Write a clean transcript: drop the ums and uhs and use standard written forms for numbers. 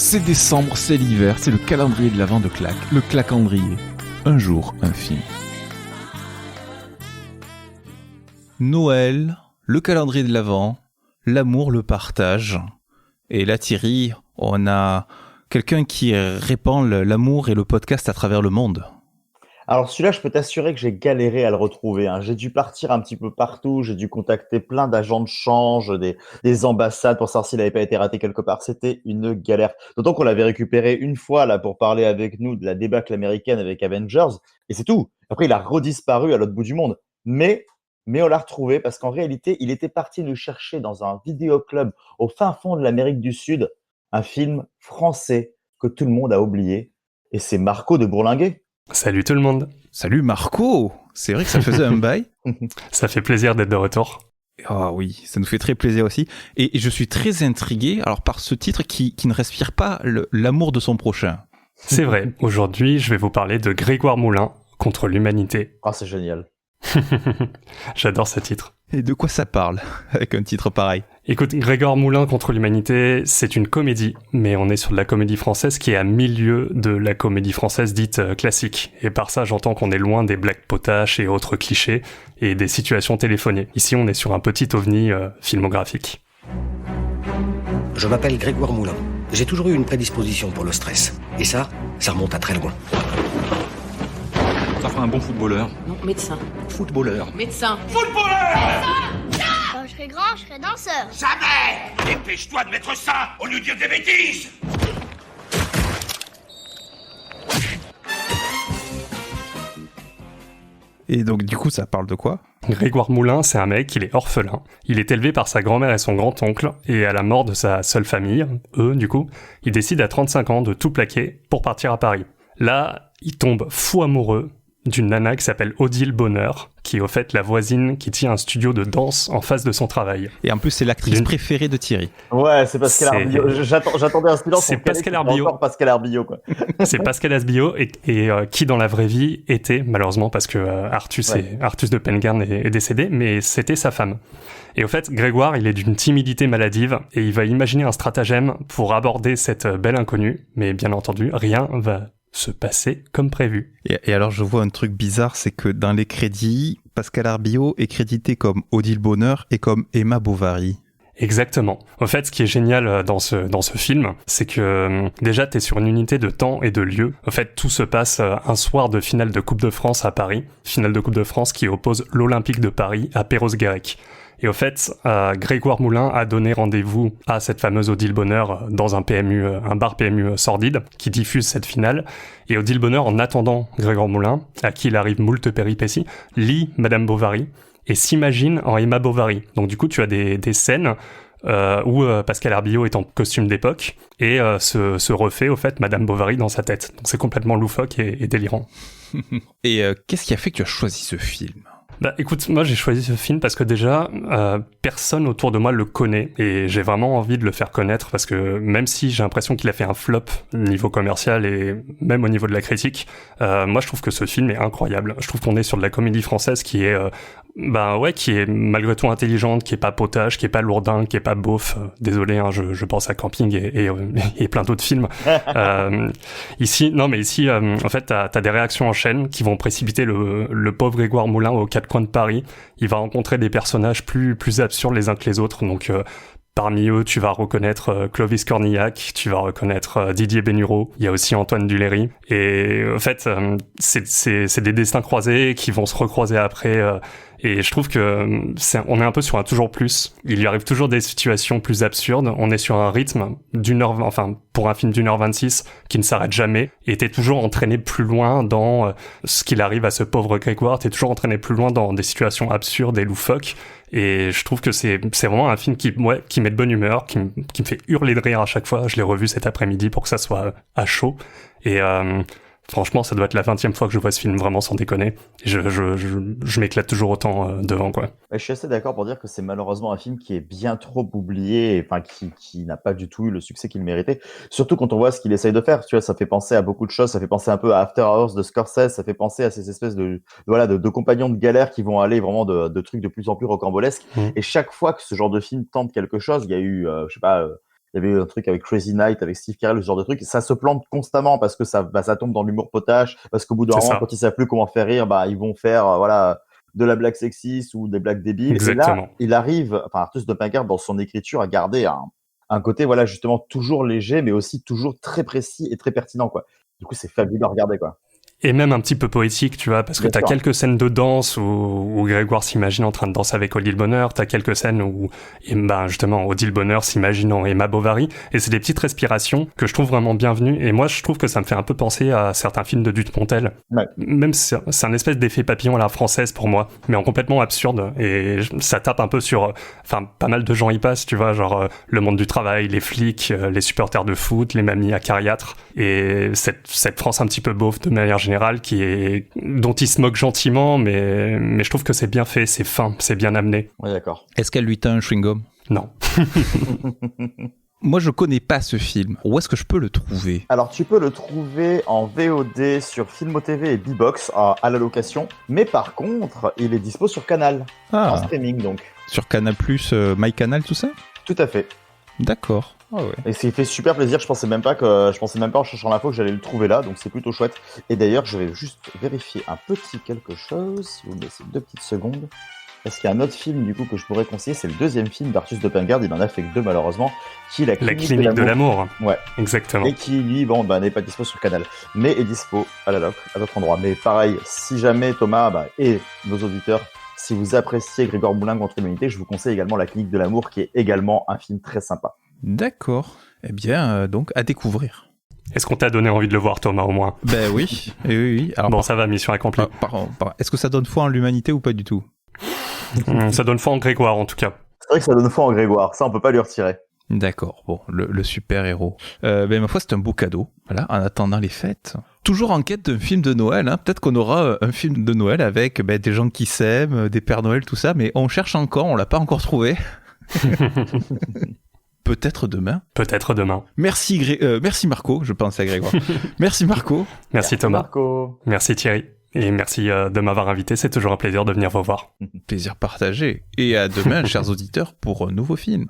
C'est décembre, c'est l'hiver, c'est le calendrier de l'Avent de Clac, le clacandrier. Un jour, un film. Noël, le calendrier de l'Avent, l'amour, le partage. Et là, Thierry, on a quelqu'un qui répand l'amour et le podcast à travers le monde. Alors celui-là, je peux t'assurer que j'ai galéré à le retrouver, hein. J'ai dû partir un petit peu partout, j'ai dû contacter plein d'agents de change, des ambassades pour savoir s'il n'avait pas été raté quelque part. C'était une galère. D'autant qu'on l'avait récupéré une fois là pour parler avec nous de la débâcle américaine avec Avengers, et c'est tout. Après, il a redisparu à l'autre bout du monde. Mais on l'a retrouvé parce qu'en réalité, il était parti nous chercher dans un vidéoclub au fin fond de l'Amérique du Sud, un film français que tout le monde a oublié, et c'est Marco de Bourlinguer. Salut tout le monde. Salut Marco. C'est vrai que ça faisait un bail. Ça fait plaisir d'être de retour. Ah oui, ça nous fait très plaisir aussi. Et je suis très intrigué par ce titre qui ne respire pas l'amour de son prochain. C'est vrai. Aujourd'hui, je vais vous parler de Grégoire Moulin contre l'humanité. Ah, c'est génial. J'adore ce titre. Et de quoi ça parle avec un titre pareil? Écoute, Grégoire Moulin contre l'humanité, c'est une comédie, mais on est sur de la comédie française qui est à milieu de la comédie française dite classique. Et par ça, j'entends qu'on est loin des blagues potaches et autres clichés et des situations téléphonées. Ici, on est sur un petit ovni filmographique. Je m'appelle Grégoire Moulin. J'ai toujours eu une prédisposition pour le stress. Et ça remonte à très loin. Ça fera un bon footballeur. Non, médecin. Footballeur. Médecin. Footballeur! Quand je serai grand, je serai danseur. Jamais! Dépêche-toi de mettre ça au lieu de dire des bêtises! Et donc du coup, ça parle de quoi? Grégoire Moulin, c'est un mec, il est orphelin. Il est élevé par sa grand-mère et son grand-oncle, et à la mort de sa seule famille, eux du coup, il décide à 35 ans de tout plaquer pour partir à Paris. Là, il tombe fou amoureux d'une nana qui s'appelle Odile Bonheur, qui est au fait la voisine qui tient un studio de danse en face de son travail. Et en plus, c'est l'actrice préférée de Thierry. Ouais, c'est Pascal Arbillot. J'attendais un silence. C'est Pascal Arbillot. Encore Pascal Arbillot, quoi. C'est Pascal Arbillot et qui dans la vraie vie était, malheureusement, parce que Artus de Pengarn est décédé, mais c'était sa femme. Et au fait, Grégoire, il est d'une timidité maladive et il va imaginer un stratagème pour aborder cette belle inconnue, mais bien entendu, rien va se passer comme prévu. Et alors, je vois un truc bizarre, c'est que dans les crédits, Pascal Arbillot est crédité comme Odile Bonheur et comme Emma Bovary. Exactement. En fait, ce qui est génial dans ce film, c'est que déjà, t'es sur une unité de temps et de lieu. En fait, tout se passe un soir de finale de Coupe de France à Paris. Finale de Coupe de France qui oppose l'Olympique de Paris à Perros-Guirec. Et au fait, Grégoire Moulin a donné rendez-vous à cette fameuse Odile Bonheur dans un bar PMU sordide qui diffuse cette finale. Et Odile Bonheur, en attendant Grégoire Moulin, à qui il arrive moult péripéties, lit Madame Bovary et s'imagine en Emma Bovary. Donc du coup, tu as des scènes où Pascal Arbillot est en costume d'époque et se refait au fait Madame Bovary dans sa tête. Donc c'est complètement loufoque et délirant. Et qu'est-ce qui a fait que tu as choisi ce film ? Bah écoute, moi j'ai choisi ce film parce que déjà, personne autour de moi le connaît et j'ai vraiment envie de le faire connaître parce que même si j'ai l'impression qu'il a fait un flop niveau commercial et même au niveau de la critique, moi je trouve que ce film est incroyable. Je trouve qu'on est sur de la comédie française qui est qui est malgré tout intelligente, qui est pas potage, qui est pas lourdin, qui est pas beauf. Désolé, hein, je pense à Camping et plein d'autres films. Ici, en fait, t'as des réactions en chaîne qui vont précipiter le pauvre Grégoire Moulin aux quatre coins de Paris. Il va rencontrer des personnages plus absurdes les uns que les autres. Donc, parmi eux, tu vas reconnaître Clovis Cornillac, tu vas reconnaître Didier Bénureau, il y a aussi Antoine Duléry. Et en fait, c'est des destins croisés qui vont se recroiser après. Et je trouve que on est un peu sur un toujours plus. Il y arrive toujours des situations plus absurdes. On est sur un rythme pour un film d'1h26 qui ne s'arrête jamais. Et t'es toujours entraîné plus loin dans ce qu'il arrive à ce pauvre Grégoire. T'es toujours entraîné plus loin dans des situations absurdes et loufoques. Et je trouve que c'est vraiment un film qui met de bonne humeur, qui me fait hurler de rire à chaque fois. Je l'ai revu cet après-midi pour que ça soit à chaud. Et franchement, ça doit être la 20e fois que je vois ce film, vraiment sans déconner. Je m'éclate toujours autant devant, quoi. Je suis assez d'accord pour dire que c'est malheureusement un film qui est bien trop oublié, enfin qui n'a pas du tout eu le succès qu'il méritait. Surtout quand on voit ce qu'il essaye de faire. Tu vois, ça fait penser à beaucoup de choses. Ça fait penser un peu à After Hours de Scorsese. Ça fait penser à ces espèces de compagnons de galère qui vont aller vraiment de trucs de plus en plus rocambolesques. Et chaque fois que ce genre de film tente quelque chose, il y a eu, Il y avait eu un truc avec Crazy Night, avec Steve Carell, ce genre de truc. Ça se plante constamment parce que ça tombe dans l'humour potache. Parce qu'au bout d'un C'est moment, ça. quand ils savent plus comment faire rire, ils vont faire, de la blague sexiste ou des blagues débiles. Exactement. Et là, il arrive, Artus de Pincker, dans son écriture, à garder un côté, justement, toujours léger, mais aussi toujours très précis et très pertinent, quoi. Du coup, c'est fabuleux à regarder, quoi. Et même un petit peu poétique, tu vois, parce que Bien t'as sûr. quelques scènes de danse où Grégoire s'imagine en train de danser avec Odile Bonheur, t'as quelques scènes où, justement, Odile Bonheur s'imagine en Emma Bovary, et c'est des petites respirations que je trouve vraiment bienvenues, et moi, je trouve que ça me fait un peu penser à certains films de Dupontel. Ouais. Même c'est un espèce d'effet papillon à la française pour moi, mais en complètement absurde, et ça tape un peu sur, pas mal de gens y passent, tu vois, genre le monde du travail, les flics, les supporters de foot, les mamies acariâtres, et cette France un petit peu beauf de manière générale dont il se moque gentiment, mais je trouve que c'est bien fait, c'est fin, c'est bien amené. Ouais, d'accord. Est-ce qu'elle lui tend un chewing-gum? Non. Moi, je connais pas ce film. Où est-ce que je peux le trouver? Alors, tu peux le trouver en VOD sur Filmo TV et Bbox à la location. Mais par contre, il est dispo sur Canal. En streaming, donc. Sur Canal+, MyCanal, tout ça? Tout à fait. D'accord. Ah ouais. Et ce qui fait super plaisir, je pensais même pas en cherchant l'info que j'allais le trouver là, donc c'est plutôt chouette. Et d'ailleurs, je vais juste vérifier un petit quelque chose, si vous me laissez 2 petites secondes. Parce qu'il y a un autre film du coup que je pourrais conseiller, c'est le deuxième film d'Artus de Pincker, il en a fait que 2 malheureusement, qui est La Clinique de l'amour. Ouais. Exactement. Et qui lui, n'est pas dispo sur Canal, mais est dispo à la loc, à d'autres endroits. Mais pareil, si jamais Thomas et nos auditeurs, si vous appréciez Grégoire Moulin contre l'humanité, je vous conseille également La Clinique de l'amour, qui est également un film très sympa. D'accord. Eh bien, donc, à découvrir. Est-ce qu'on t'a donné envie de le voir, Thomas, au moins? Ben oui. Et oui. Alors, bon, ça va, mission accomplie. Est-ce que ça donne foi en l'humanité ou pas du tout? Ça donne foi en Grégoire, en tout cas. C'est vrai que ça donne foi en Grégoire, ça on peut pas lui retirer. D'accord, bon, le super-héros. Ma foi, c'est un beau cadeau, voilà, en attendant les fêtes. Toujours en quête d'un film de Noël, hein. Peut-être qu'on aura un film de Noël avec des gens qui s'aiment, des Pères Noël, tout ça, mais on cherche encore, on l'a pas encore trouvé. Peut-être demain. Peut-être demain. Merci Marco, je pense à Grégoire. Merci Marco. Merci Thomas. Marco. Merci Thierry. Et merci de m'avoir invité, c'est toujours un plaisir de venir vous voir. Plaisir partagé. Et à demain, chers auditeurs, pour un nouveau film.